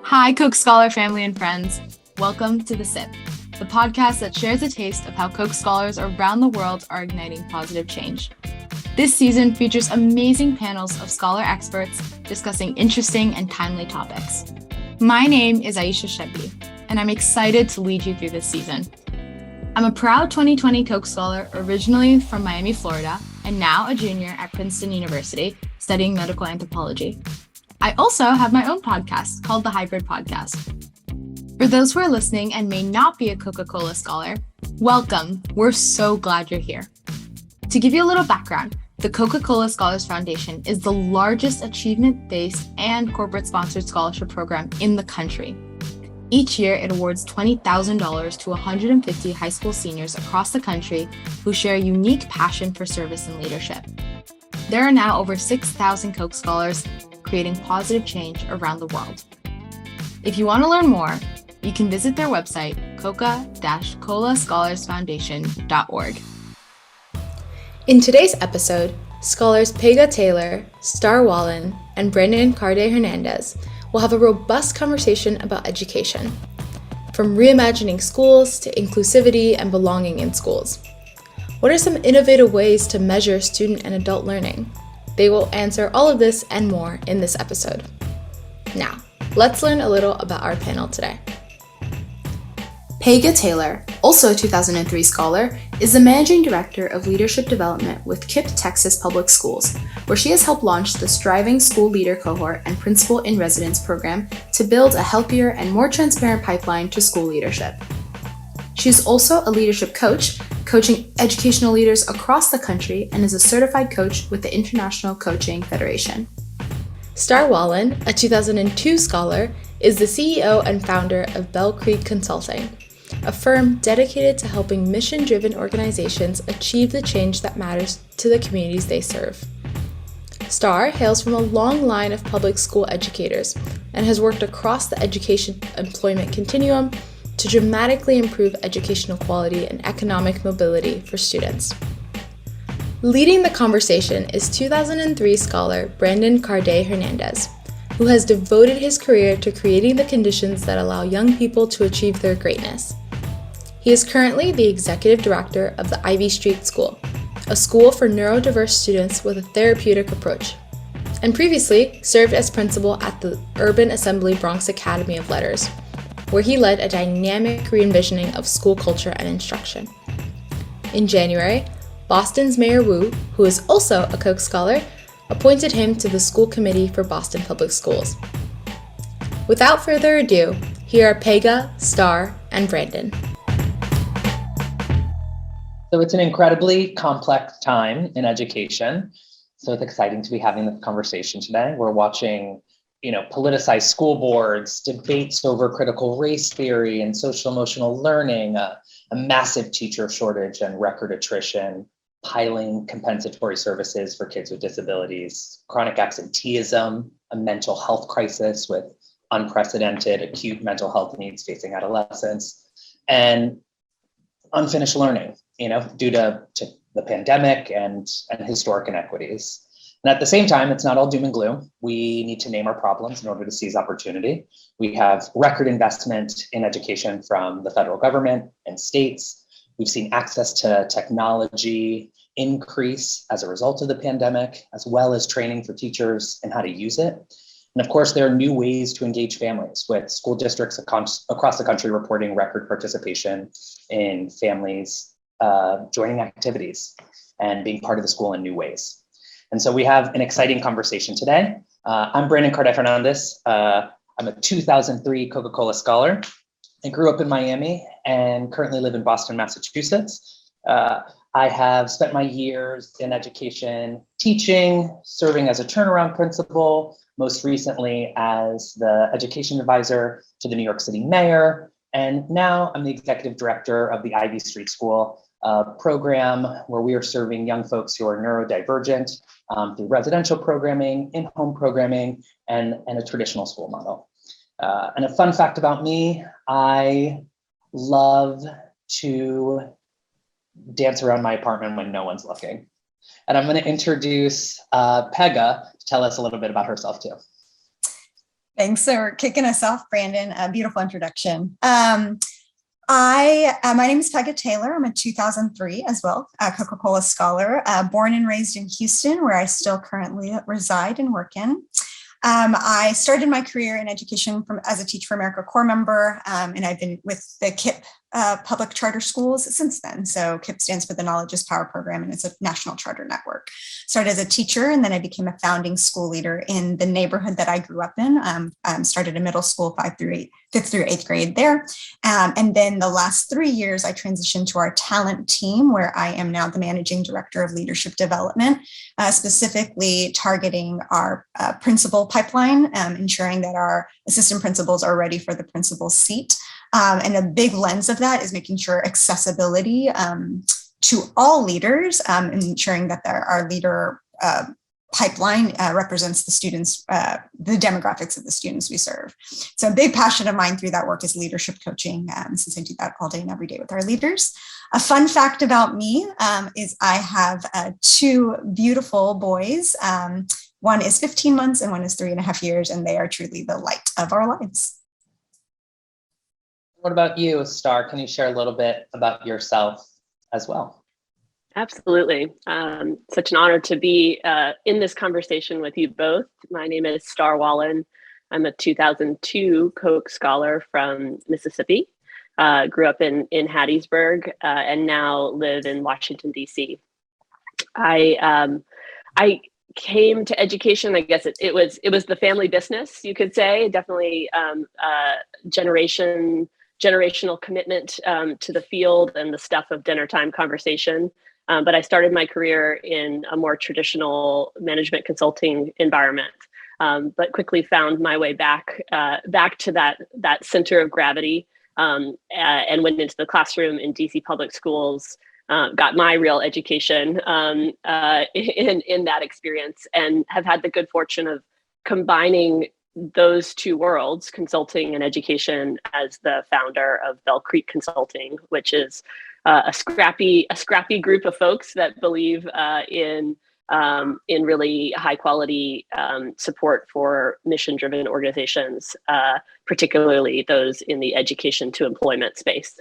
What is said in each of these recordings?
Hi, Coke Scholar family and friends. Welcome to The Sip, the podcast that shares a taste of how Coke Scholars around the world are igniting positive change. This season features amazing panels of scholar experts discussing interesting and timely topics. My name is Aisha Shebi, and I'm excited to lead you through this season. I'm a proud 2020 Coke Scholar originally from Miami, Florida, and now a junior at Princeton University studying medical anthropology. I also have my own podcast called The Hybrid Podcast. For those who are listening and may not be a Coca-Cola scholar, welcome. We're so glad you're here. To give you a little background, the Coca-Cola Scholars Foundation is the largest achievement-based and corporate-sponsored scholarship program in the country. Each year, it awards $20,000 to 150 high school seniors across the country who share a unique passion for service and leadership. There are now over 6,000 Coke Scholars creating positive change around the world. If you want to learn more, you can visit their website, coca-colascholarsfoundation.org. In today's episode, scholars Pegah Taylor, Star Wallin, and Brandon Cardet-Hernandez will have a robust conversation about education, from reimagining schools to inclusivity and belonging in schools. What are some innovative ways to measure student and adult learning? They will answer all of this and more in this episode. Now, let's learn a little about our panel today. Pegah Taylor, also a 2003 scholar, is the Managing Director of Leadership Development with KIPP Texas Public Schools, where she has helped launch the Striving School Leader Cohort and Principal in Residence program to build a healthier and more transparent pipeline to school leadership. She is also a leadership coach, coaching educational leaders across the country, and is a certified coach with the International Coaching Federation. Star Wallin, a 2002 scholar, is the CEO and founder of Bell Creek Consulting, a firm dedicated to helping mission-driven organizations achieve the change that matters to the communities they serve. Star hails from a long line of public school educators and has worked across the education employment continuum to dramatically improve educational quality and economic mobility for students. Leading the conversation is 2003 scholar Brandon Cardet-Hernandez, who has devoted his career to creating the conditions that allow young people to achieve their greatness. He is currently the executive director of the Ivy Street School, a school for neurodiverse students with a therapeutic approach, and previously served as principal at the Urban Assembly Bronx Academy of Letters, where he led a dynamic re-envisioning of school culture and instruction. In January, Boston's Mayor Wu, who is also a Coke Scholar, appointed him to the school committee for Boston Public Schools. Without further ado, here are Pegah, Star, and Brandon. So it's an incredibly complex time in education. So it's exciting to be having this conversation today. We're watching politicized school boards, debates over critical race theory and social emotional learning, a massive teacher shortage and record attrition, piling compensatory services for kids with disabilities, chronic absenteeism, a mental health crisis with unprecedented acute mental health needs facing adolescents, and unfinished learning, due to the pandemic and historic inequities. And at the same time, it's not all doom and gloom. We need to name our problems in order to seize opportunity. We have record investment in education from the federal government and states. We've seen access to technology increase as a result of the pandemic, as well as training for teachers and how to use it. And of course, there are new ways to engage families, with school districts across the country reporting record participation in families joining activities and being part of the school in new ways. And so we have an exciting conversation today. I'm Brandon Cardet-Hernandez. I'm a 2003 Coca-Cola scholar. I grew up in Miami and currently live in Boston, Massachusetts. I have spent my years in education teaching, serving as a turnaround principal, most recently as the education advisor to the New York City mayor. And now I'm the executive director of the Ivy Street School, program where we are serving young folks who are neurodivergent through residential programming, in-home programming, and a traditional school model. And a fun fact about me, I love to dance around my apartment when no one's looking. And I'm going to introduce Pegah to tell us a little bit about herself too. Thanks for kicking us off, Brandon. A beautiful introduction. My name is Pegah Taylor. I'm a 2003 as well, a Coca-Cola scholar, born and raised in Houston, where I still currently reside and work in. I started my career in education as a Teach for America Corps member, and I've been with the KIPP public charter schools since then. So KIPP stands for the Knowledge is Power program, and it's a national charter network. Started as a teacher, and then I became a founding school leader in the neighborhood that I grew up in. Started a middle school, 5th through 8th grade there. And then the last 3 years, I transitioned to our talent team, where I am now the managing director of leadership development, specifically targeting our principal pipeline, ensuring that our assistant principals are ready for the principal seat. And a big lens of that is making sure accessibility to all leaders, ensuring that our leader pipeline represents the students, the demographics of the students we serve. So a big passion of mine through that work is leadership coaching, since I do that all day and every day with our leaders. A fun fact about me is I have 2 beautiful boys. One is 15 months and one is 3.5 years, and they are truly the light of our lives. What about you, Star? Can you share a little bit about yourself as well? Absolutely. Such an honor to be in this conversation with you both. My name is Star Wallin. I'm a 2002 Coke scholar from Mississippi. Grew up in Hattiesburg and now live in Washington, D.C. I came to education, I guess it was the family business, you could say. Definitely generational commitment to the field and the stuff of dinner time conversation. But I started my career in a more traditional management consulting environment, but quickly found my way back to that center of gravity, and went into the classroom in DC public schools. Got my real education in that experience, and have had the good fortune of combining those 2 worlds, consulting and education, as the founder of Bell Creek Consulting, which is a scrappy group of folks that believe in really high quality support for mission-driven organizations, particularly those in the education to employment space.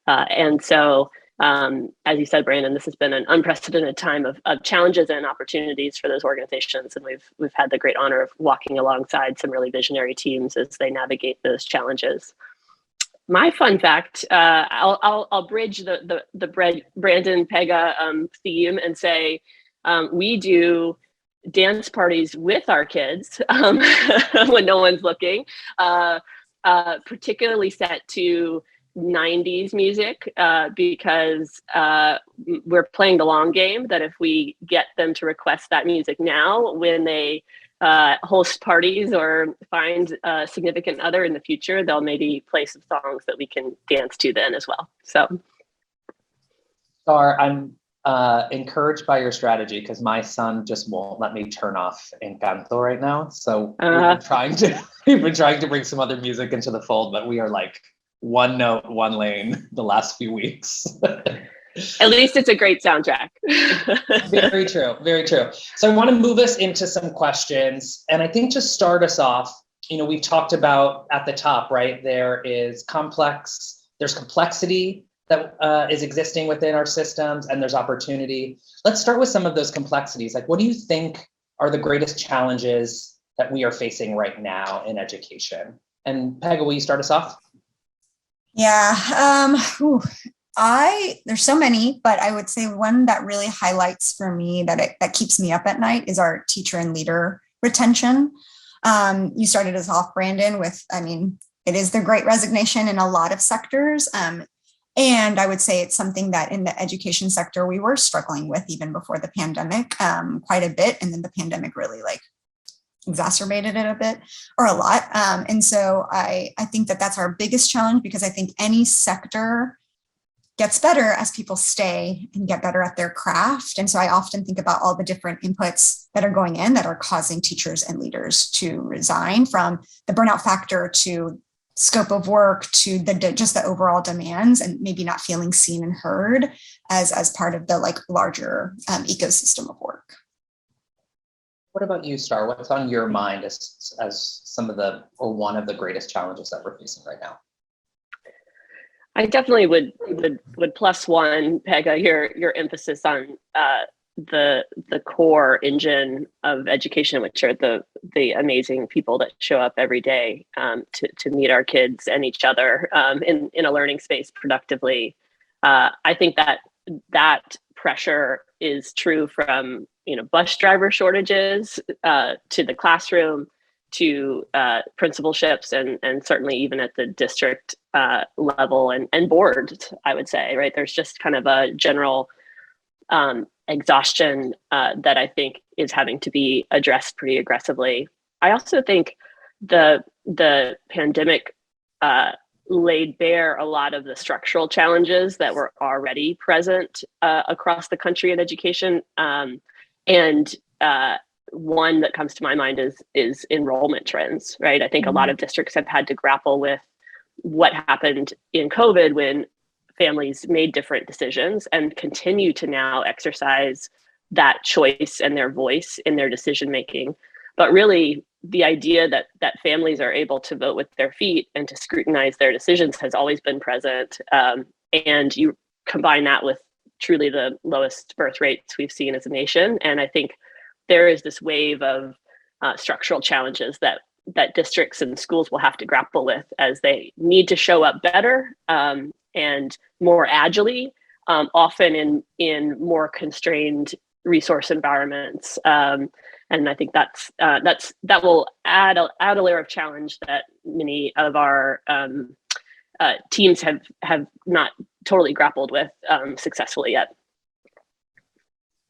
And so, as you said, Brandon, this has been an unprecedented time of challenges and opportunities for those organizations, and we've had the great honor of walking alongside some really visionary teams as they navigate those challenges. My fun fact, I'll bridge the Brandon Pegah theme and say we do dance parties with our kids when no one's looking, particularly set to 90s music, because we're playing the long game, that if we get them to request that music now, when they host parties or find a significant other in the future, they'll maybe play some songs that we can dance to then as well. So, Star, I'm encouraged by your strategy, because my son just won't let me turn off Encanto right now. So we've been trying to bring some other music into the fold, but we are like one note, one lane the last few weeks. At least it's a great soundtrack. Very true, very true. So I want to move us into some questions. And I think to start us off, we've talked about at the top, right? There's complexity that is existing within our systems, and there's opportunity. Let's start with some of those complexities. Like, what do you think are the greatest challenges that we are facing right now in education? And Pegah, will you start us off? Yeah, there's so many, but I would say one that really highlights for me that keeps me up at night is our teacher and leader retention. You started us off, Brandon, with, it is the great resignation in a lot of sectors. And I would say it's something that in the education sector, we were struggling with even before the pandemic, quite a bit. And then the pandemic really exacerbated it a bit, or a lot. And so I think that's our biggest challenge, because I think any sector gets better as people stay and get better at their craft. And so I often think about all the different inputs that are going in that are causing teachers and leaders to resign, from the burnout factor to scope of work to just the overall demands, and maybe not feeling seen and heard as part of the larger ecosystem of work. What about you, Star? What's on your mind as some of the, or one of the greatest challenges that we're facing right now? I definitely would plus one, Pegah, your emphasis on the core engine of education, which are the amazing people that show up every day to meet our kids and each other in a learning space productively. I think that pressure is true from bus driver shortages to the classroom to principalships and certainly even at the district level and boards, I would say, right? There's just kind of a general exhaustion that I think is having to be addressed pretty aggressively. I also think the pandemic laid bare a lot of the structural challenges that were already present across the country in education. And one that comes to my mind is enrollment trends, right? I think a lot of districts have had to grapple with what happened in COVID when families made different decisions and continue to now exercise that choice and their voice in their decision making. But really, the idea that families are able to vote with their feet and to scrutinize their decisions has always been present. And you combine that with truly the lowest birth rates we've seen as a nation. And I think there is this wave of structural challenges that districts and schools will have to grapple with as they need to show up better and more agilely, often in more constrained resource environments. And I think that will add a layer of challenge that many of our teams have not totally grappled with successfully yet.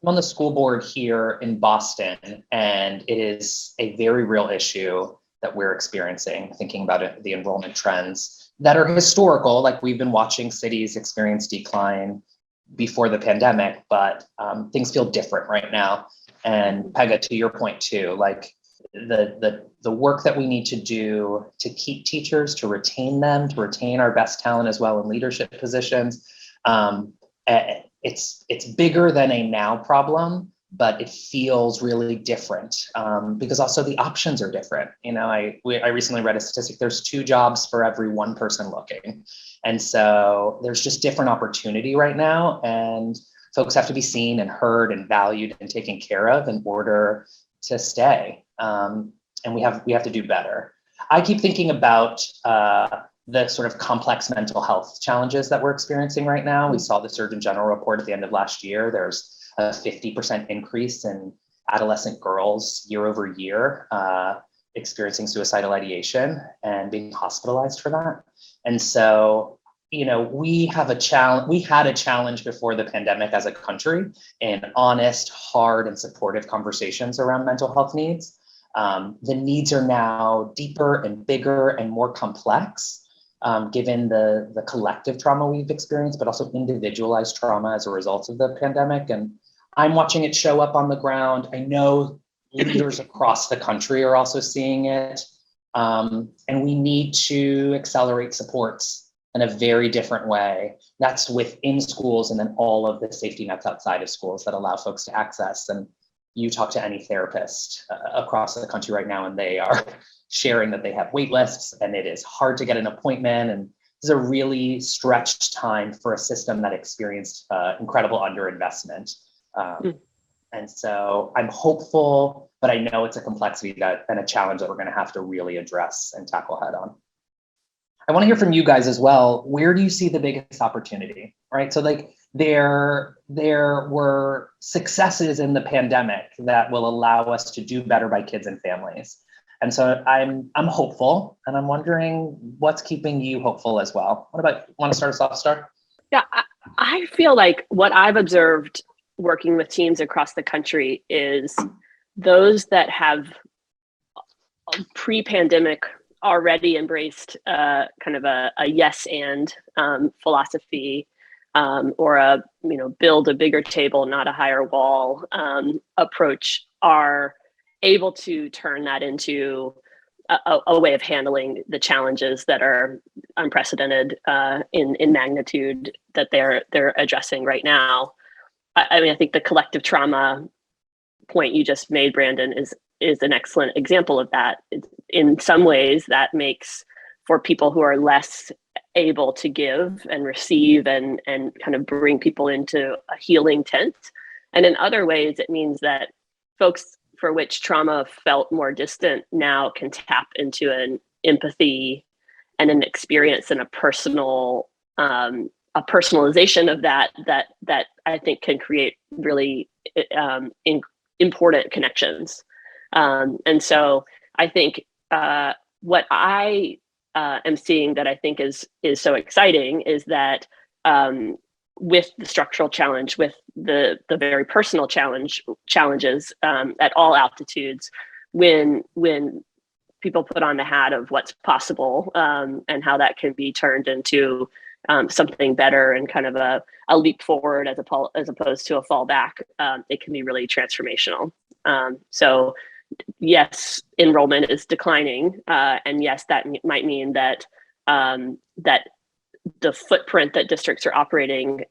I'm on the school board here in Boston, and it is a very real issue that we're experiencing, thinking about it, the enrollment trends that are historical, like we've been watching cities experience decline before the pandemic, but things feel different right now. And Pegah, to your point too, like the work that we need to do to keep teachers, to retain them, to retain our best talent as well in leadership positions, it's bigger than a now problem, but it feels really different because also the options are different. I recently read a statistic, there's 2 jobs for every 1 person looking. And so there's just different opportunity right now, and folks have to be seen and heard and valued and taken care of in order to stay. And we have to do better. I keep thinking about the sort of complex mental health challenges that we're experiencing right now. We saw the Surgeon General report at the end of last year. There's a 50% increase in adolescent girls year over year experiencing suicidal ideation and being hospitalized for that. And so, we had a challenge before the pandemic as a country in honest, hard, and supportive conversations around mental health needs. The needs are now deeper and bigger and more complex. Given the collective trauma we've experienced, but also individualized trauma as a result of the pandemic. And I'm watching it show up on the ground. I know leaders across the country are also seeing it. And we need to accelerate supports in a very different way. That's within schools and then all of the safety nets outside of schools that allow folks to access. And you talk to any therapist across the country right now, and they are sharing that they have wait lists and it is hard to get an appointment. And this is a really stretched time for a system that experienced incredible underinvestment. And so I'm hopeful, but I know it's a complexity and a challenge that we're going to have to really address and tackle head on. I want to hear from you guys as well. Where do you see the biggest opportunity, right? So there were successes in the pandemic that will allow us to do better by kids and families. And so I'm hopeful, and I'm wondering what's keeping you hopeful as well. Want to start us off, Star? Yeah, I feel like what I've observed working with teams across the country is those that have pre-pandemic already embraced kind of a yes and philosophy or a build a bigger table, not a higher wall approach are able to turn that into a way of handling the challenges that are unprecedented in magnitude that they're addressing right now. I think the collective trauma point you just made, Brandon, is an excellent example of that. In some ways, that makes for people who are less able to give and receive and kind of bring people into a healing tent. And in other ways, it means that folks for which trauma felt more distant now can tap into an empathy and an experience and a personalization of that I think can create really important connections. And so I think what I am seeing that I think is so exciting is that with the structural challenge, with the very personal challenges at all altitudes, when people put on the hat of what's possible and how that can be turned into something better and kind of a leap forward as opposed to a fallback, it can be really transformational. So yes, enrollment is declining, and yes, that might mean that that the footprint that districts are operating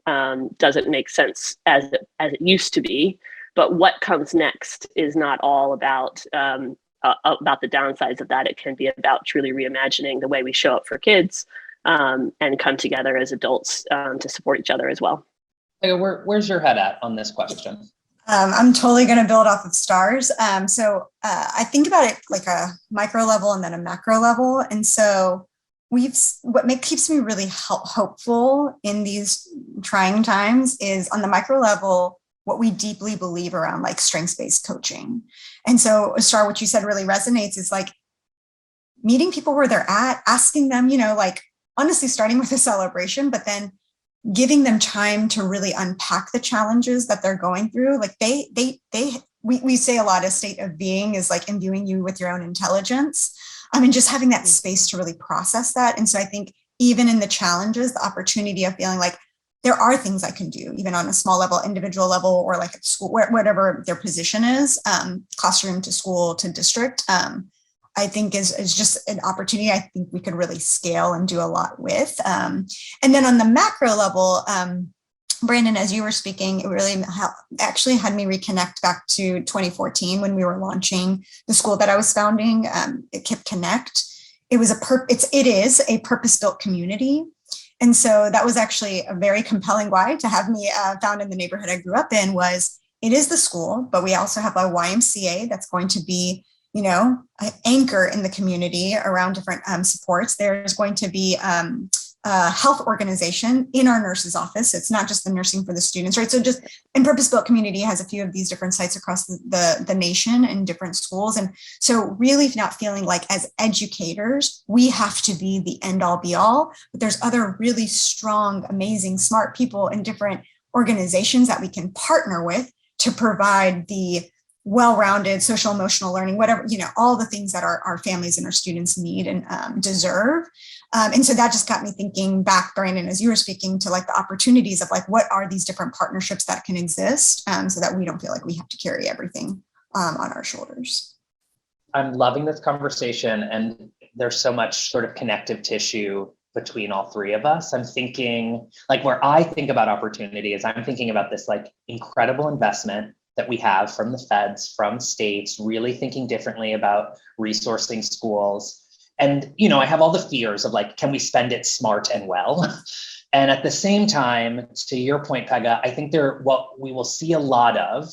doesn't make sense as it used to be. But what comes next is not all about the downsides of that. It can be about truly reimagining the way we show up for kids and come together as adults to support each other as well. Where's your head at on this question? I'm totally going to build off of stars. So I think about it like a micro level and then a macro level. And so what keeps me really hopeful in these trying times is on the micro level, what we deeply believe around like strengths-based coaching. And so Star, what you said really resonates is like meeting people where they're at, asking them, like honestly starting with a celebration, but then giving them time to really unpack the challenges that they're going through. Like we say a lot of state of being is like imbuing you with your own intelligence. And just having that space to really process that. And so I think even in the challenges, the opportunity of feeling like there are things I can do, even on a small level, individual level, or like at school, whatever their position is, classroom to school to district, I think is just an opportunity I think we could really scale and do a lot with. And then on the macro level, Brandon, as you were speaking, it really actually had me reconnect back to 2014 when we were launching the school that I was founding, KIPP Connect. It is a purpose-built community. And so that was actually a very compelling why to have me found in the neighborhood I grew up in. Was it is the school, but we also have a YMCA that's going to be, an anchor in the community around different supports. There's going to be a health organization in our nurse's office. It's not just the nursing for the students, right? So just in purpose-built community has a few of these different sites across the nation and different schools. And so really not feeling like as educators, we have to be the end all be all, but there's other really strong, amazing, smart people in different organizations that we can partner with to provide the well-rounded social emotional learning, whatever, all the things that our families and our students need and deserve. And so that just got me thinking back, Brandon, as you were speaking to like the opportunities of like, what are these different partnerships that can exist so that we don't feel like we have to carry everything on our shoulders. I'm loving this conversation, and there's so much sort of connective tissue between all three of us. I'm thinking like where I think about opportunity is I'm thinking about this like incredible investment that we have from the feds, from states, really thinking differently about resourcing schools. And, I have all the fears of like, can we spend it smart and well? And at the same time, to your point, Pegah, I think what we will see a lot of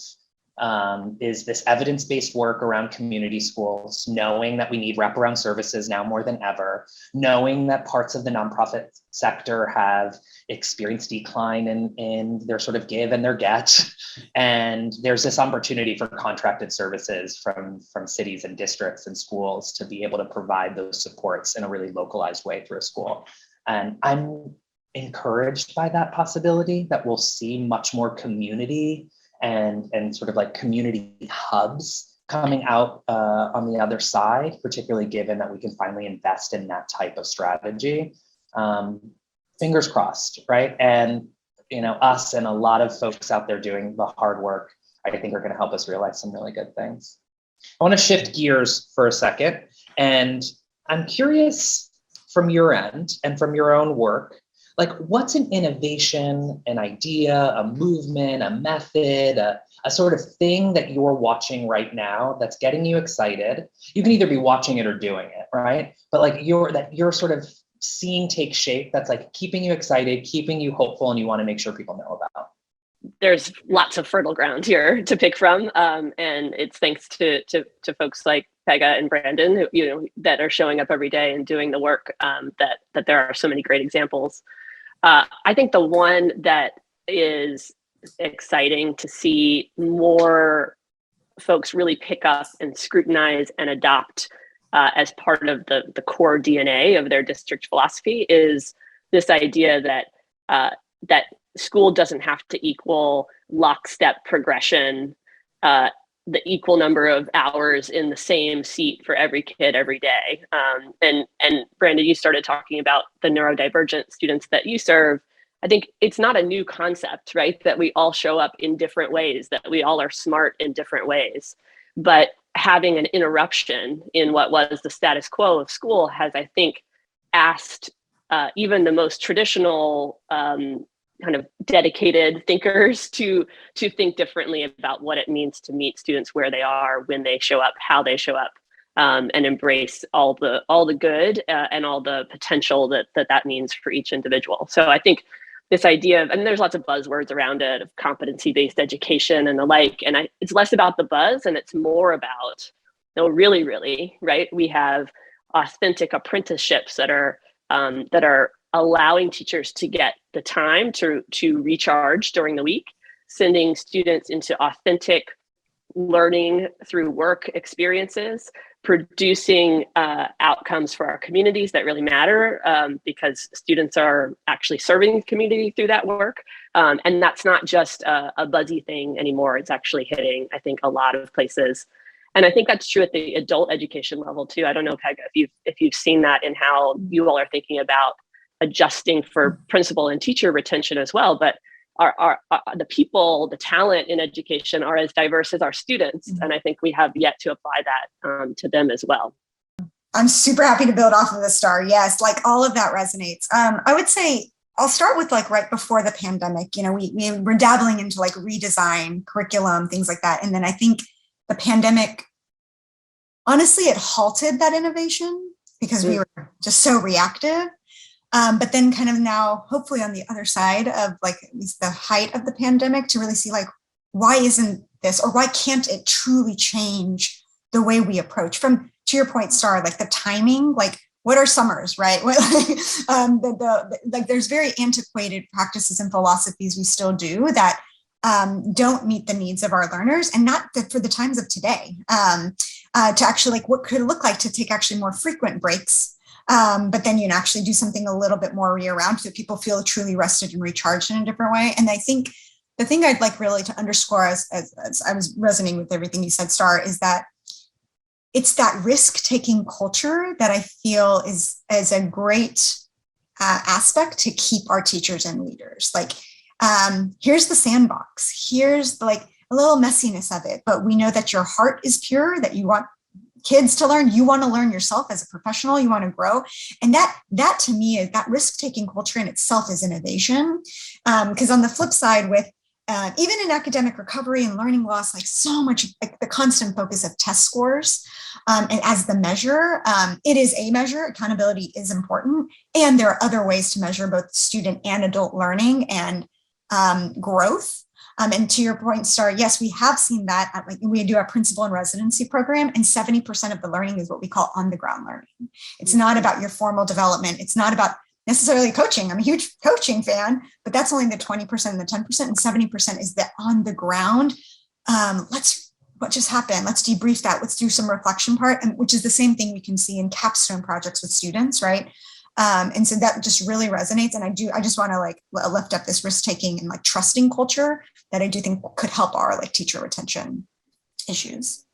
is this evidence-based work around community schools, knowing that we need wraparound services now more than ever, knowing that parts of the nonprofit sector have experienced decline in their sort of give and their get. And there's this opportunity for contracted services from cities and districts and schools to be able to provide those supports in a really localized way through a school. And I'm encouraged by that possibility that we'll see much more community and sort of like community hubs coming out on the other side, particularly given that we can finally invest in that type of strategy. Fingers crossed, right? And us and a lot of folks out there doing the hard work, I think are going to help us realize some really good things. I want to shift gears for a second, and I'm curious from your end and from your own work, like what's an innovation, an idea, a movement, a method, a sort of thing that you're watching right now that's getting you excited? You can either be watching it or doing it, right? But like you're sort of seeing take shape that's like keeping you excited, keeping you hopeful, and you want to make sure people know about. There's lots of fertile ground here to pick from, and it's thanks to folks like Pegah and Brandon, who, that are showing up every day and doing the work. That there are so many great examples. I think the one that is exciting to see more folks really pick up and scrutinize and adopt as part of the core DNA of their district philosophy is this idea that that school doesn't have to equal lockstep progression, the equal number of hours in the same seat for every kid every day. And Brandon, you started talking about the neurodivergent students that you serve. I think it's not a new concept, right? That we all show up in different ways, that we all are smart in different ways. But having an interruption in what was the status quo of school has, I think, asked even the most traditional kind of dedicated thinkers to think differently about what it means to meet students where they are, when they show up, how they show up, and embrace all the good and all the potential that means for each individual. So I think this idea of, and there's lots of buzzwords around it, of competency-based education and the like, and it's less about the buzz and it's more about, really, right? We have authentic apprenticeships that are allowing teachers to get the time to recharge during the week, sending students into authentic learning through work experiences, producing outcomes for our communities that really matter, because students are actually serving the community through that work. And that's not just a buzzy thing anymore. It's actually hitting, I think, a lot of places. And I think that's true at the adult education level too. I don't know, Pegah, if you've seen that in how you all are thinking about adjusting for principal and teacher retention as well. But the people, the talent in education are as diverse as our students. And I think we have yet to apply that to them as well. I'm super happy to build off of the Star. Yes, like all of that resonates. I would say I'll start with like right before the pandemic. We were dabbling into like redesign, curriculum, things like that. And then I think the pandemic, honestly, it halted that innovation because we were just so reactive. But then kind of now, hopefully on the other side of like at least the height of the pandemic, to really see like, why isn't this, or why can't it truly change the way we approach? From, to your point, Star, like the timing, like what are summers, right? Like there's very antiquated practices and philosophies we still do that don't meet the needs of our learners, and not for the times of today. To actually like what could it look like to take actually more frequent breaks, but then actually do something a little bit more year-round so people feel truly rested and recharged in a different way. And I think the thing I'd like really to underscore as I was resonating with everything you said, Star, is that it's that risk-taking culture that I feel is a great aspect to keep our teachers and leaders. Like, here's the sandbox. Here's like a little messiness of it, but we know that your heart is pure, that you want kids to learn, you want to learn yourself as a professional, you want to grow. And that to me is that risk-taking culture in itself is innovation. Because on the flip side, with even in academic recovery and learning loss, like so much like the constant focus of test scores and as the measure, it is a measure. Accountability is important. And there are other ways to measure both student and adult learning and growth. And to your point, Star, yes, we have seen that. Like we do our principal and residency program, and 70% of the learning is what we call on-the-ground learning. It's not about your formal development. It's not about necessarily coaching. I'm a huge coaching fan, but that's only the 20% and the 10%, and 70% is the on-the-ground. What just happened? Let's debrief that. Let's do some reflection part, and which is the same thing we can see in capstone projects with students, right? And so that just really resonates. And I just want to like lift up this risk-taking and like trusting culture that I do think could help our like teacher retention issues.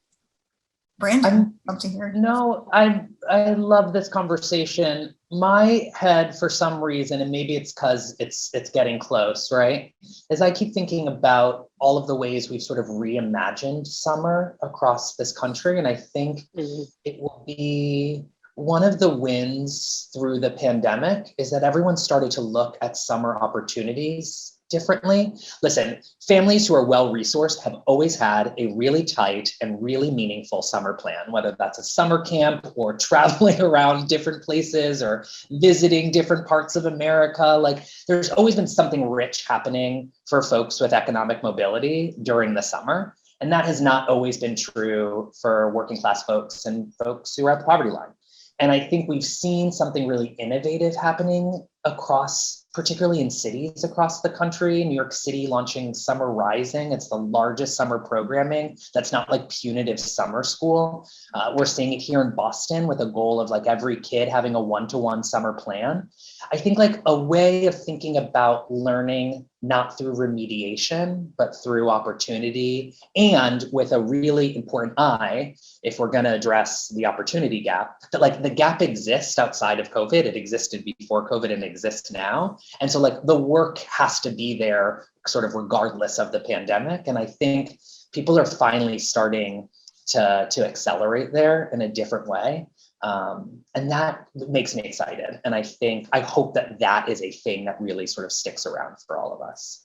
Brandon, I'd love to hear. No, I love this conversation. My head, for some reason, and maybe it's because it's getting close, right? As I keep thinking about all of the ways we've sort of reimagined summer across this country, and I think it will be one of the wins through the pandemic is that everyone started to look at summer opportunities differently. Listen, families who are well-resourced have always had a really tight and really meaningful summer plan, whether that's a summer camp or traveling around different places or visiting different parts of America. Like, there's always been something rich happening for folks with economic mobility during the summer. And that has not always been true for working class folks and folks who are at the poverty line. And I think we've seen something really innovative happening across, particularly in cities across the country. New York City launching Summer Rising. It's the largest summer programming that's not like punitive summer school. We're seeing it here in Boston with a goal of like every kid having a one-to-one summer plan. I think like a way of thinking about learning not through remediation, but through opportunity, and with a really important eye, if we're gonna address the opportunity gap, that like the gap exists outside of COVID, it existed before COVID and exists now. And so like the work has to be there sort of regardless of the pandemic. And I think people are finally starting to accelerate there in a different way. And that makes me excited. And I hope that that is a thing that really sort of sticks around for all of us.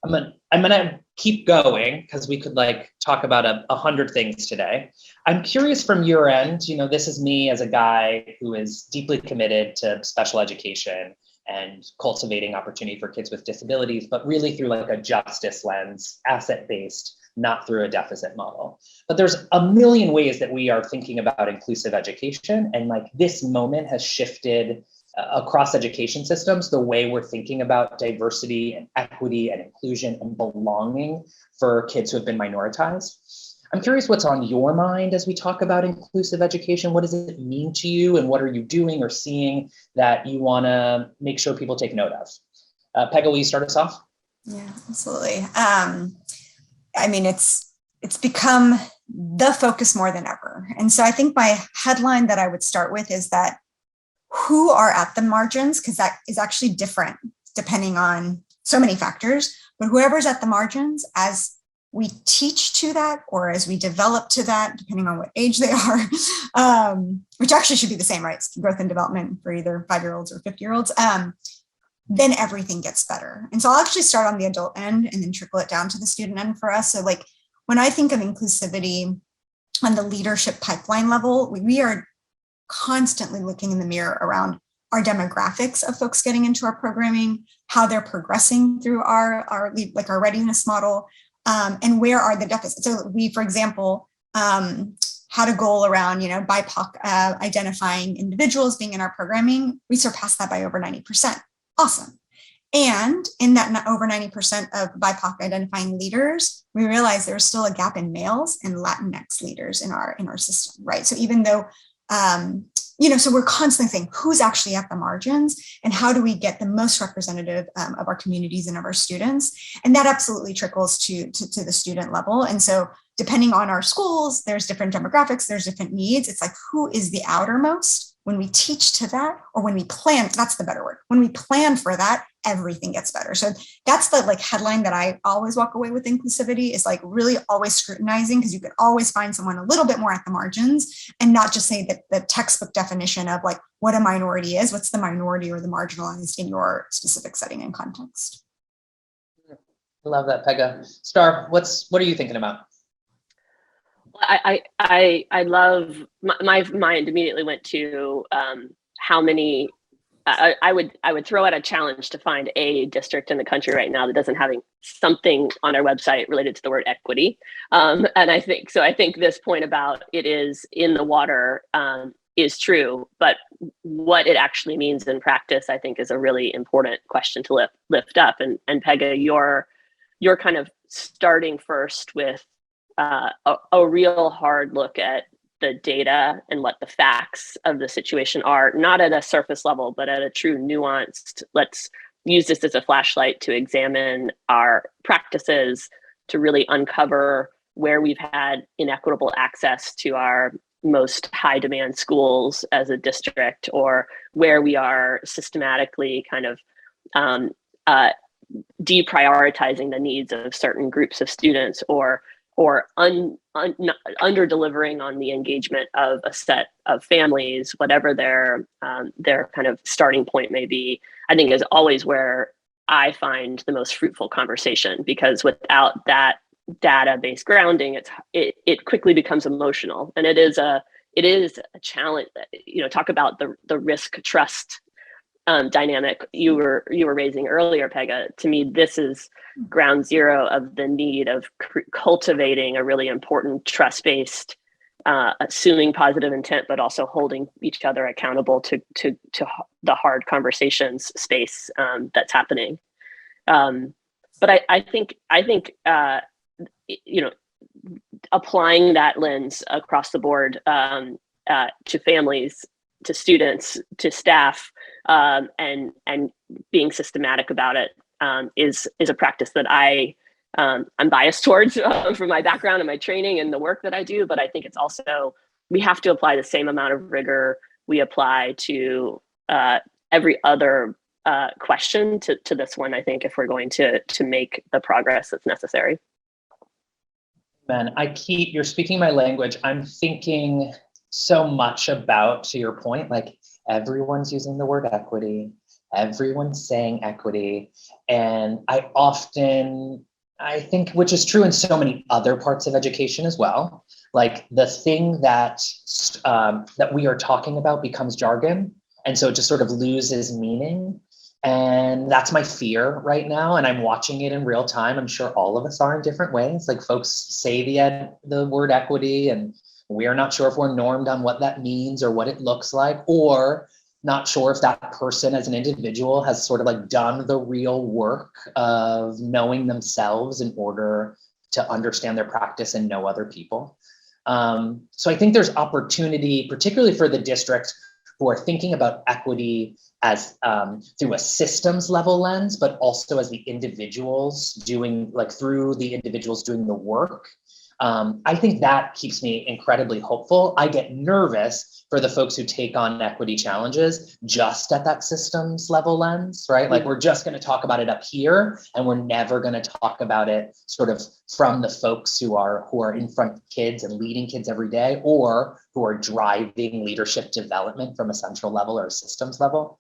I'm gonna keep going because we could like talk about 100 things today. I'm curious from your end, you know, this is me as a guy who is deeply committed to special education and cultivating opportunity for kids with disabilities, but really through like a justice lens, asset-based, not through a deficit model. But there's a million ways that we are thinking about inclusive education. And like this moment has shifted across education systems, the way we're thinking about diversity and equity and inclusion and belonging for kids who have been minoritized. I'm curious what's on your mind as we talk about inclusive education. What does it mean to you, and what are you doing or seeing that you want to make sure people take note of? Pegah, will you start us off? Yeah, absolutely. I mean, it's become the focus more than ever. And so I think my headline that I would start with is that who are at the margins, because that is actually different depending on so many factors, but whoever's at the margins, as we teach to that, or as we develop to that, depending on what age they are, which actually should be the same, right? It's growth and development for either 5-year-olds or 50-year-olds, then everything gets better. And so I'll actually start on the adult end and then trickle it down to the student end for us. So like when I think of inclusivity on the leadership pipeline level, we are constantly looking in the mirror around our demographics of folks getting into our programming, how they're progressing through our readiness model, and where are the deficits. So we, for example, had a goal around, BIPOC identifying individuals being in our programming. We surpassed that by over 90%. Awesome. And in that over 90% of BIPOC identifying leaders, we realized there's still a gap in males and Latinx leaders in our system, right? So even though, so we're constantly saying who's actually at the margins and how do we get the most representative of our communities and of our students? And that absolutely trickles to the student level. And so depending on our schools, there's different demographics, there's different needs. It's like, who is the outermost? When we teach to that, or when we plan, that's the better word. When we plan for that, everything gets better. So that's the headline that I always walk away with inclusivity, is really always scrutinizing, because you can always find someone a little bit more at the margins and not just say that the textbook definition of what a minority is. What's the minority or the marginalized in your specific setting and context? I love that, Pegah. Star, what are you thinking about? I love, my mind immediately went to how many, I would throw out a challenge to find a district in the country right now that doesn't have something on their website related to the word equity. And I think this point about it is in the water is true, but what it actually means in practice, I think, is a really important question to lift up. And Pegah, you're kind of starting first with a real hard look at the data and what the facts of the situation are, not at a surface level, but at a true nuanced, let's use this as a flashlight to examine our practices, to really uncover where we've had inequitable access to our most high demand schools as a district, or where we are systematically kind of deprioritizing the needs of certain groups of students, or or under delivering on the engagement of a set of families, whatever their kind of starting point may be, I think is always where I find the most fruitful conversation, because without that data-based grounding, it quickly becomes emotional, and it is a challenge. Talk about the risk trust dynamic you were raising earlier, Pegah. To me, this is ground zero of the need of cultivating a really important trust-based, assuming positive intent, but also holding each other accountable to the hard conversations space that's happening. But I think applying that lens across the board to families, to students, to staff, and being systematic about it is a practice that I'm biased towards from my background and my training and the work that I do. But I think it's also, we have to apply the same amount of rigor we apply to every other question to this one, I think, if we're going to make the progress that's necessary. Man, you're speaking my language. I'm thinking so much about, to your point, like everyone's using the word equity, everyone's saying equity. And I think, which is true in so many other parts of education as well, like the thing that we are talking about becomes jargon. And so it just sort of loses meaning. And that's my fear right now. And I'm watching it in real time. I'm sure all of us are in different ways. Like folks say the word equity, and we are not sure if we're normed on what that means or what it looks like, or not sure if that person as an individual has sort of like done the real work of knowing themselves in order to understand their practice and know other people. So I think there's opportunity, particularly for the district who are thinking about equity as through a systems level lens, but also as the individuals through the individuals doing the work. I think that keeps me incredibly hopeful. I get nervous for the folks who take on equity challenges just at that systems level lens, right? Like we're just going to talk about it up here, and we're never going to talk about it sort of from the folks who are in front of kids and leading kids every day, or who are driving leadership development from a central level or a systems level.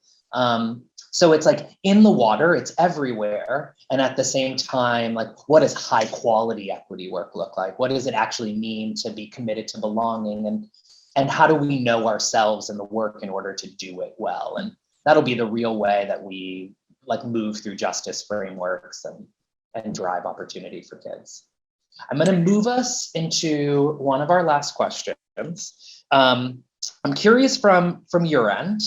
So it's like in the water, it's everywhere. And at the same time, like, what does high quality equity work look like? What does it actually mean to be committed to belonging? And how do we know ourselves and the work in order to do it well? And that'll be the real way that we like move through justice frameworks and drive opportunity for kids. I'm going to move us into one of our last questions. I'm curious from your end,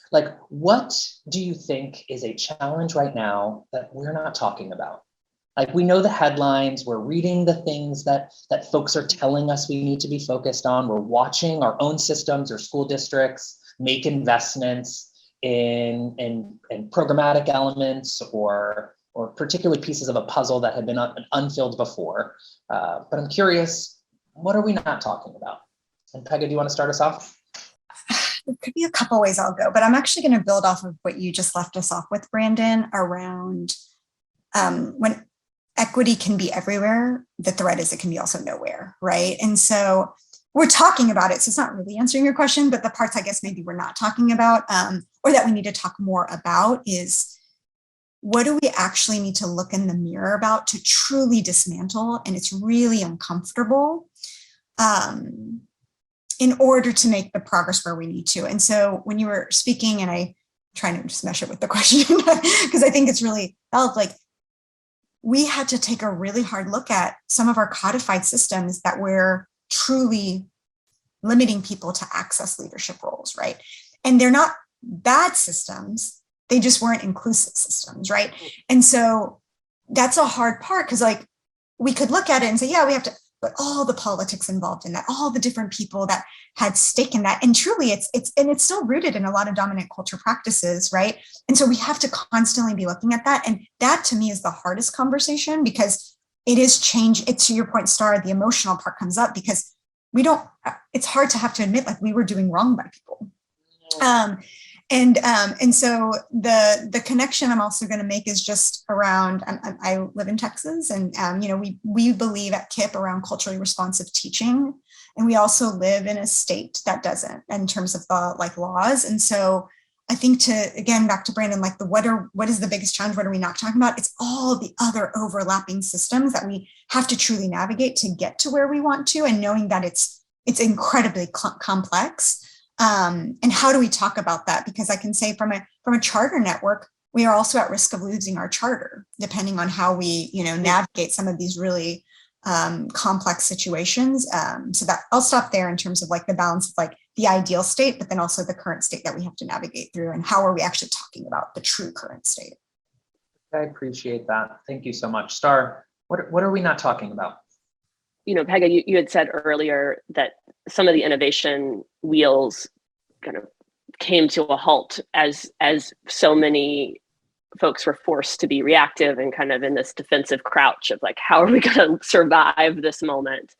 like, what do you think is a challenge right now that we're not talking about? Like, we know the headlines, we're reading the things that folks are telling us we need to be focused on. We're watching our own systems or school districts make investments in programmatic elements or particularly pieces of a puzzle that had been unfilled before. But I'm curious, what are we not talking about? And Pegah, do you want to start us off? There could be a couple ways I'll go, but I'm actually going to build off of what you just left us off with, Brandon, around when equity can be everywhere, the threat is it can be also nowhere, right? And so we're talking about it, so it's not really answering your question, but the parts I guess maybe we're not talking about or that we need to talk more about is, what do we actually need to look in the mirror about to truly dismantle? And it's really uncomfortable in order to make the progress where we need to. And so when you were speaking, and I try to just mesh it with the question, because I think it's really like, we had to take a really hard look at some of our codified systems that were truly limiting people to access leadership roles, right? And they're not bad systems, they just weren't inclusive systems, right? And so that's a hard part, because like we could look at it and say, yeah, we have to, but all the politics involved in that, all the different people that had stake in that. And truly it's still rooted in a lot of dominant culture practices, right? And so we have to constantly be looking at that. And that to me is the hardest conversation, because it is change. It's, to your point, Star, the emotional part comes up, because it's hard to have to admit like we were doing wrong by people. And so the connection I'm also going to make is just around, I live in Texas, and we believe at KIPP around culturally responsive teaching, and we also live in a state that doesn't, in terms of the laws. And so I think, to, again, back to Brandon, what is the biggest challenge? What are we not talking about? It's all the other overlapping systems that we have to truly navigate to get to where we want to, and knowing that it's incredibly complex. And how do we talk about that? Because I can say from a charter network, we are also at risk of losing our charter, depending on how we navigate some of these really complex situations. So that I'll stop there in terms of the balance of the ideal state, but then also the current state that we have to navigate through, and how are we actually talking about the true current state. I appreciate that. Thank you so much. Star, what are we not talking about? Pegah, you had said earlier that some of the innovation wheels kind of came to a halt as so many folks were forced to be reactive and kind of in this defensive crouch of how are we going to survive this moment?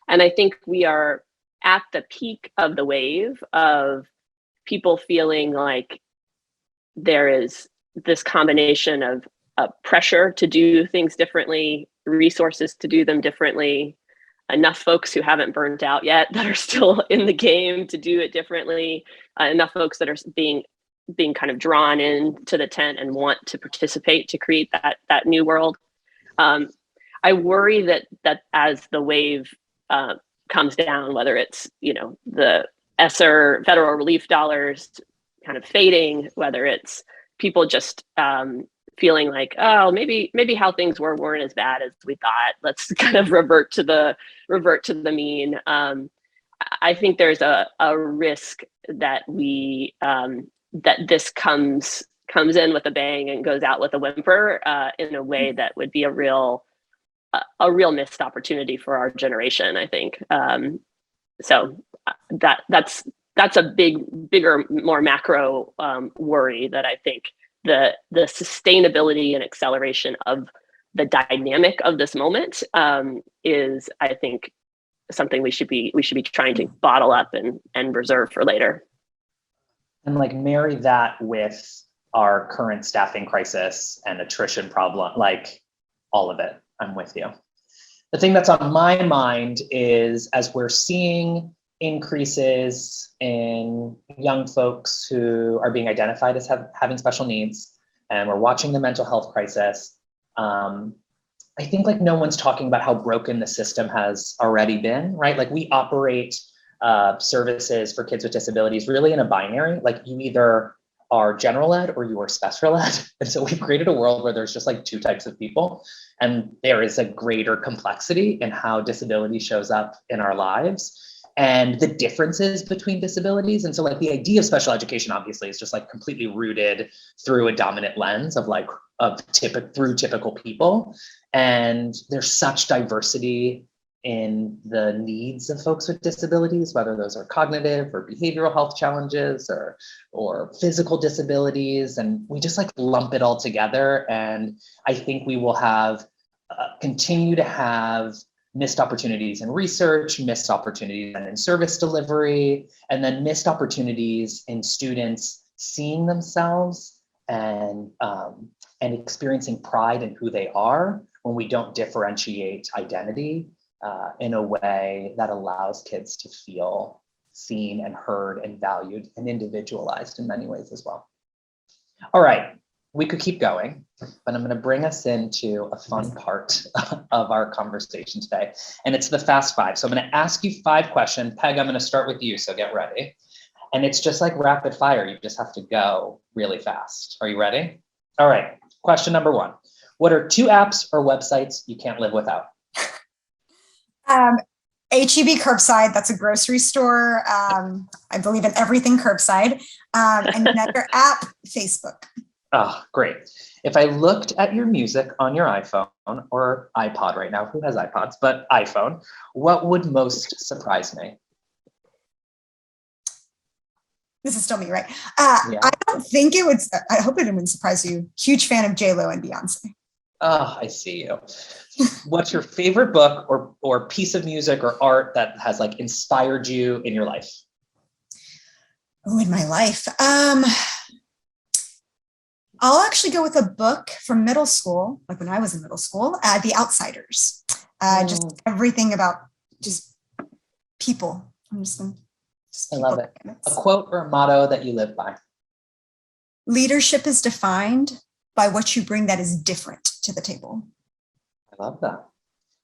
And I think we are at the peak of the wave of people feeling like there is this combination of pressure to do things differently, resources to do them differently, enough folks who haven't burnt out yet that are still in the game to do it differently, enough folks that are being kind of drawn into the tent and want to participate to create that new world. I worry that as the wave comes down, whether it's the ESSER federal relief dollars kind of fading, whether it's people just feeling like, oh, maybe how things weren't as bad as we thought. Let's kind of revert to the mean. I think there's a risk that that this comes in with a bang and goes out with a whimper in a way that would be a real missed opportunity for our generation, I think. So that's a bigger, more macro worry that I think the sustainability and acceleration of the dynamic of this moment is, I think, something we should be trying to bottle up and reserve for later. And marry that with our current staffing crisis and attrition problem, all of it. I'm with you. The thing that's on my mind is, as we're seeing increases in young folks who are being identified as having special needs, and we're watching the mental health crisis, I think no one's talking about how broken the system has already been, right? We operate services for kids with disabilities really in a binary. You either are general ed or you are special ed. And so we've created a world where there's just two types of people, and there is a greater complexity in how disability shows up in our lives and the differences between disabilities. And so the idea of special education obviously is just completely rooted through a dominant lens of through typical people. And there's such diversity in the needs of folks with disabilities, whether those are cognitive or behavioral health challenges or physical disabilities. And we just lump it all together. And I think we will continue to have missed opportunities in research, missed opportunities in service delivery, and then missed opportunities in students seeing themselves and experiencing pride in who they are when we don't differentiate identity in a way that allows kids to feel seen and heard and valued and individualized in many ways as well. All right, we could keep going, but I'm going to bring us into a fun part of our conversation today, and it's the Fast Five. So I'm going to ask you 5 questions. Peg, I'm going to start with you, so get ready. And it's just like rapid fire. You just have to go really fast. Are you ready? All right, question number 1. What are 2 apps or websites you can't live without? HEB Curbside, that's a grocery store. I believe in everything curbside. And another app, Facebook. Oh, great. If I looked at your music on your iPhone or iPod right now, who has iPods, but iPhone, what would most surprise me? This is still me, right? Yeah. I don't think it would, I hope it wouldn't surprise you. Huge fan of J-Lo and Beyonce. Oh, I see you. What's your favorite book or piece of music or art that has inspired you in your life? Oh, in my life. I'll actually go with a book from middle school, like when I was in middle school, The Outsiders. Just everything about just people. I love it. A quote or a motto that you live by. Leadership is defined by what you bring that is different to the table. I love that.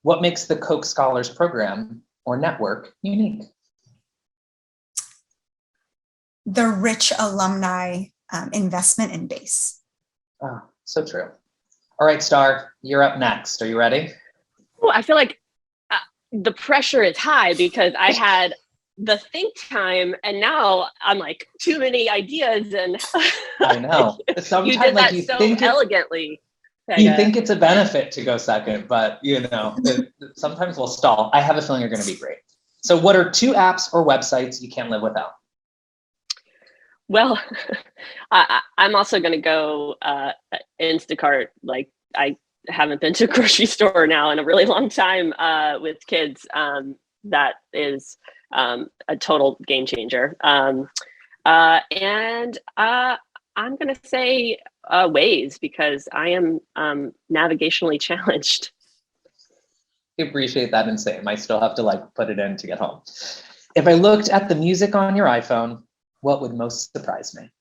What makes the Koch Scholars Program or network unique? The rich alumni investment and base. Oh, so true. All right, Star, you're up next. Are you ready? Oh, I feel like the pressure is high because I had the think time and now I'm like too many ideas and I know. Sometimes you did like that you so think elegantly. you think it's a benefit to go second, but sometimes we'll stall. I have a feeling you're going to be great. So what are 2 apps or websites you can't live without? Well, I'm also going to go Instacart. Like I haven't been to a grocery store now in a really long time with kids. That is a total game changer. And I'm going to say Waze because I am navigationally challenged. I appreciate that and same. I still have to like put it in to get home. If I looked at the music on your iPhone, what would most surprise me?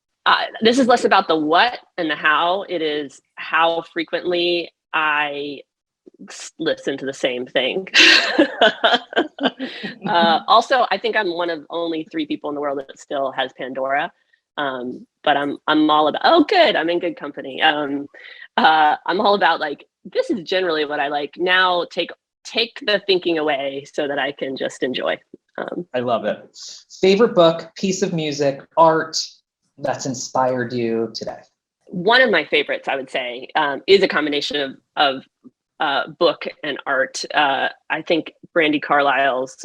This is less about the what and the how. It is how frequently I listen to the same thing. Also, I think I'm one of only 3 people in the world that still has Pandora. But I'm all about, oh, good, I'm in good company. I'm all about like, this is generally what I like. Now take the thinking away so that I can just enjoy. I love it. Favorite book, piece of music, art that's inspired you today? One of my favorites, I would say, is a combination of book and art. I think Brandi Carlile's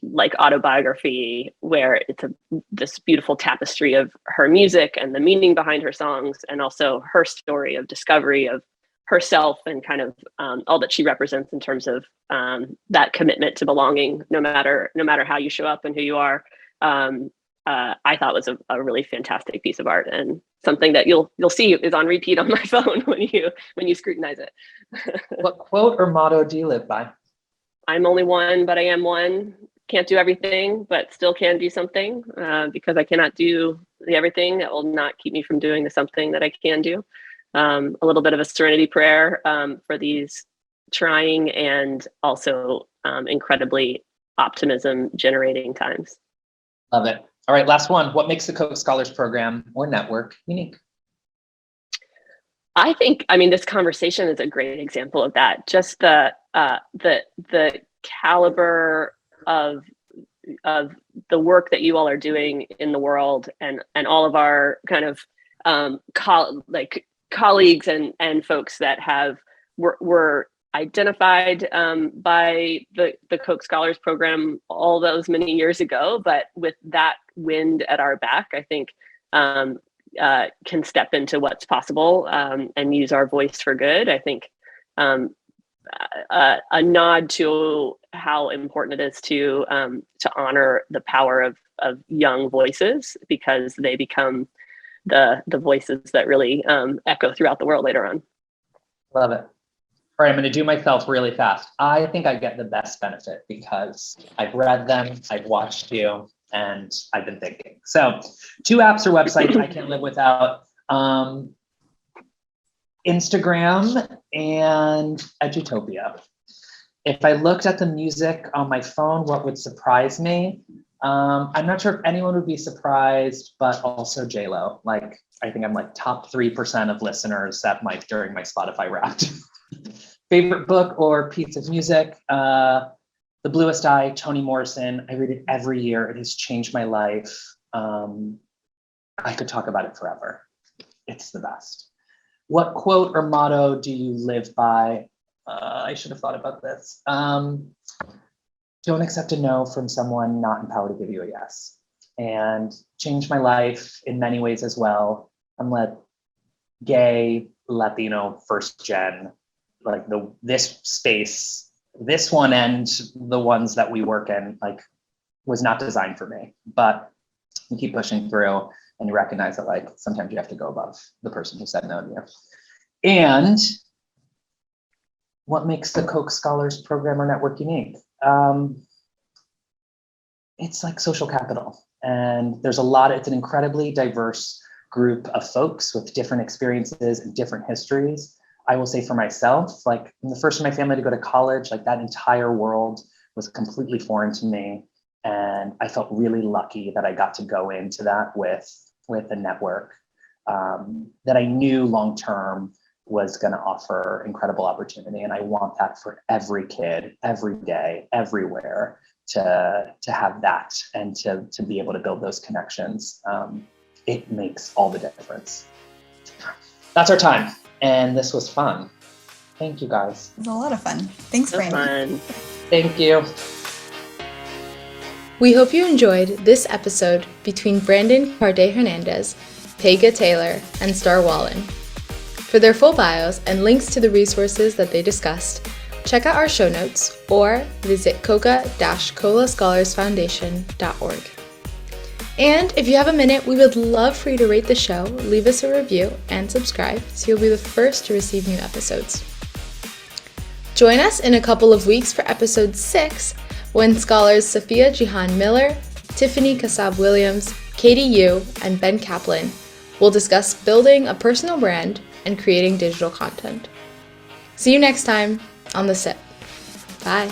like autobiography, where it's this beautiful tapestry of her music and the meaning behind her songs, and also her story of discovery of herself and kind of all that she represents in terms of that commitment to belonging, no matter how you show up and who you are. I thought was a really fantastic piece of art and something that you'll see is on repeat on my phone when you scrutinize it. What quote or motto do you live by? I'm only one, but I am one. Can't do everything, but still can do something, because I cannot do the everything. That will not keep me from doing the something that I can do. A little bit of a serenity prayer for these trying and also incredibly optimism generating times. Love it. All right, last one. What makes the Koch Scholars Program or network unique? I think, this conversation is a great example of that. Just the caliber of the work that you all are doing in the world, and all of our kind of colleagues and folks that were identified by the Koch Scholars Program all those many years ago, but with that wind at our back, I think can step into what's possible and use our voice for good. I think a nod to how important it is to honor the power of young voices, because they become the voices that really echo throughout the world later on. Love it. All right, I'm going to do myself really fast. I think I get the best benefit because I've read them, I've watched you, and I've been thinking. So 2 apps or websites I can't live without. Instagram and Edutopia. If I looked at the music on my phone, what would surprise me? I'm not sure if anyone would be surprised, but also J-Lo. Like, I think I'm like top 3% of listeners during my Spotify Wrapped. Favorite book or piece of music? The Bluest Eye, Toni Morrison. I read it every year. It has changed my life. I could talk about it forever. It's the best. What quote or motto do you live by? I should have thought about this. Don't accept a no from someone not empowered to give you a yes. And changed my life in many ways as well. I'm gay, Latino, first gen, like this space, this one and the ones that we work in, like, was not designed for me, but we keep pushing through. And you recognize that like sometimes you have to go above the person who said no to you. And what makes the Koch Scholars Program or Network unique? It's like social capital. And there's it's an incredibly diverse group of folks with different experiences and different histories. I will say for myself, like I'm the first in my family to go to college, like that entire world was completely foreign to me. And I felt really lucky that I got to go into that with a network that I knew long-term was going to offer incredible opportunity. And I want that for every kid, every day, everywhere, to have that and to be able to build those connections. It makes all the difference. That's our time. And this was fun. Thank you, guys. It was a lot of fun. Thanks, Brandon. Thank you. We hope you enjoyed this episode between Brandon Cardet-Hernandez, Pegah Taylor, and Star Wallin. For their full bios and links to the resources that they discussed, check out our show notes or visit coca-colascholarsfoundation.org. And if you have a minute, we would love for you to rate the show, leave us a review, and subscribe so you'll be the first to receive new episodes. Join us in a couple of weeks for episode 6, when scholars Sophia Jihan Miller, Tiffany Kassab-Williams, Katie Yu, and Ben Kaplan will discuss building a personal brand and creating digital content. See you next time on The Sip. Bye.